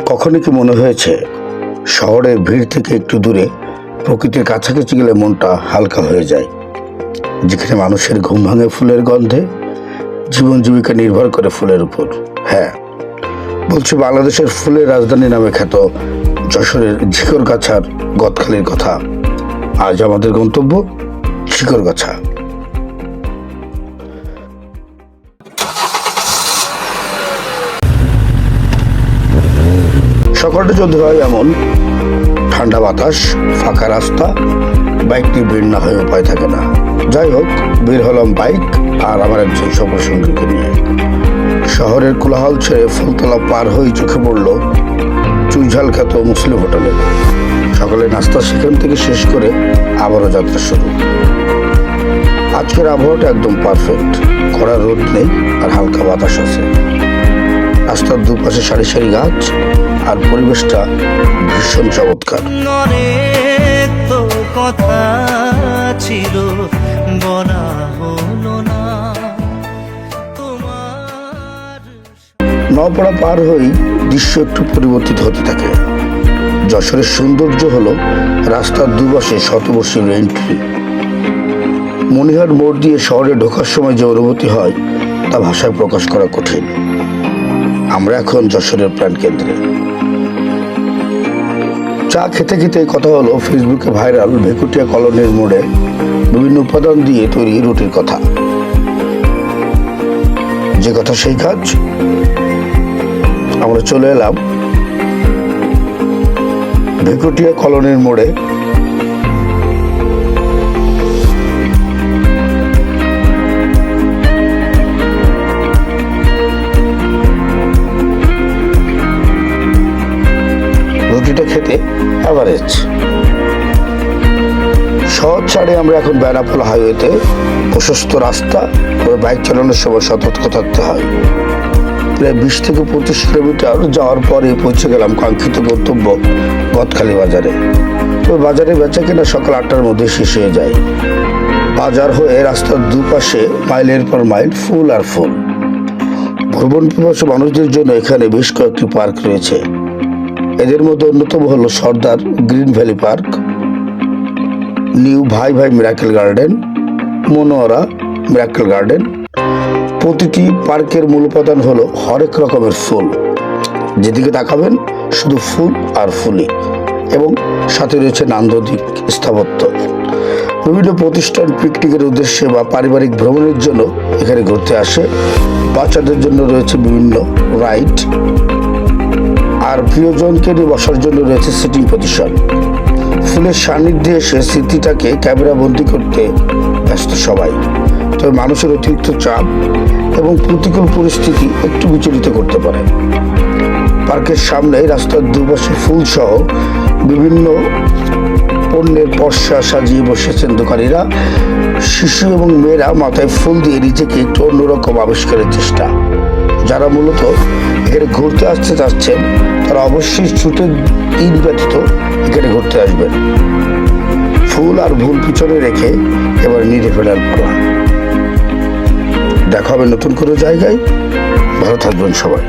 কখনো কি মনে হয়েছে শহরের ভিড় থেকে একটু দূরে প্রকৃতির কাছাকাছি গেলে মনটা হালকা হয়ে যায়, যেখানে মানুষের ঘুম ভাঙে ফুলের গন্ধে, জীবন জীবিকা নির্ভর করে ফুলের উপর। হ্যাঁ, বলছি বাংলাদেশের ফুলের রাজধানী নামে খ্যাত যশোরের ঝিকরগাছার গদখালির কথা। আজ আমাদের গন্তব্য ঝিকরগাছা। সকালটা যদি হয় এমন ঠান্ডা বাতাস, ফাঁকা রাস্তা, বাইকটি বের না হয়ে উপায় থাকে না। যাই হোক, বের হলাম বাইক আর আমার একজন সফর সঙ্গীকে নিয়ে। শহরের কোলাহল ছেড়ে ফুলতলা পার হয়ে চোখে পড়ল চুইঝাল খ্যাত মুসলিম হোটেলে। সকালে নাস্তা সেখান থেকে শেষ করে আবারও যাত্রা শুরু। আজকের আবহাওয়াটা একদম পারফেক্ট, কড়া রোদ নেই আর হালকা বাতাস আছে। রাস্তার দুপাশে সারি সারি গাছ আর পরিবেশটা ভীষণ চমৎকার। তো কথা ছিল বলা হলো না তোমার। নওপাড়া পার হয়েই দৃশ্য একটু পরিবর্তিত হতে থাকে। যশোরের সৌন্দর্য হলো রাস্তার দুপাশে শতবর্ষী রেল ট্রি। মনিহার মোড় দিয়ে শহরে ঢোকার সময় যে অনুভূতি হয় তা ভাষায় প্রকাশ করা কঠিন। আমরা এখন যশোরের প্রাণকেন্দ্রে। চা খেতে খেতে কথা হলো ফেসবুকে ভাইরাল ভেকুটিয়া কলোনির মোড়ে বিভিন্ন উপাদান দিয়ে তৈরি রুটির কথা। যে কথা সেই কাজ। আমরা চলে এলাম ভেকুটিয়া কলোনির মোড়ে। রুটিটা খেতে অ্যাভারেজ। শহর ছাড়ে আমরা এখন বেনাপোল হাইওয়েতে। প্রশস্ত রাস্তা, তবে বাইক চালানোর সময় সতর্ক থাকতে হয়। প্রায় 20 থেকে 25 কিলোমিটার যাওয়ার পরে পৌঁছে গেলাম কাঙ্ক্ষিত গন্তব্য গদখালি বাজারে। তবে বাজারে বেচা কেনা সকাল 8টার মধ্যে শেষ হয়ে যায়। বাজার হয়ে রাস্তার দুপাশে মাইলের পর মাইল ফুল আর ফুল। ভ্রমণ পিপাসু মানুষদের জন্য এখানে বেশ কয়েকটি পার্ক রয়েছে। এদের মধ্যে অন্যতম হলো সর্দার গ্রিন ভ্যালি পার্ক, নিউ ভাই ভাই miracle garden, Monowara miracle garden. প্রতিটি পার্কের মূল উপাদান হলো হরেক রকমের ফুল। যেদিকে তাকাবেন শুধু ফুল আর ফুলই, এবং সাথে রয়েছে নান্দনিক স্থাপত্য। বিভিন্ন প্রতিষ্ঠান পিকনিকের উদ্দেশ্যে বা পারিবারিক ভ্রমণের জন্য এখানে ঘুরতে আসে। বাচ্চাদের জন্য রয়েছে বিভিন্ন রাইড, আর প্রিয়জনকে নিয়ে বসার জন্য রয়েছে সিটিং পজিশন। ফুলের সান্নিধ্যে এসে স্মৃতিটাকে ক্যামেরা বন্দি করতে ব্যস্ত সবাই। তবে মানুষের অতিরিক্ত চাপ এবং প্রতিকূল পরিস্থিতি একটু বিচলিত করতে পারে। পার্কের সামনে রাস্তার দুপাশে ফুল সহ বিভিন্ন পণ্যের পসরা সাজিয়ে বসেছেন দোকানিরা। শিশু এবং মেয়েরা মাথায় ফুল দিয়ে নিজেকে একটু অন্যরকম আবিষ্কারের চেষ্টা। যারা মূলত এখানে ঘুরতে আসতে চাচ্ছেন তারা অবশ্যই ছুটির দিন ব্যতীত এখানে ঘুরতে আসবেন। ফুল আর ভুল পিছনে রেখে এবার নিরে ফেলার পালা। দেখা হবে নতুন কোনো জায়গায়। ভালো থাকবেন সবাই।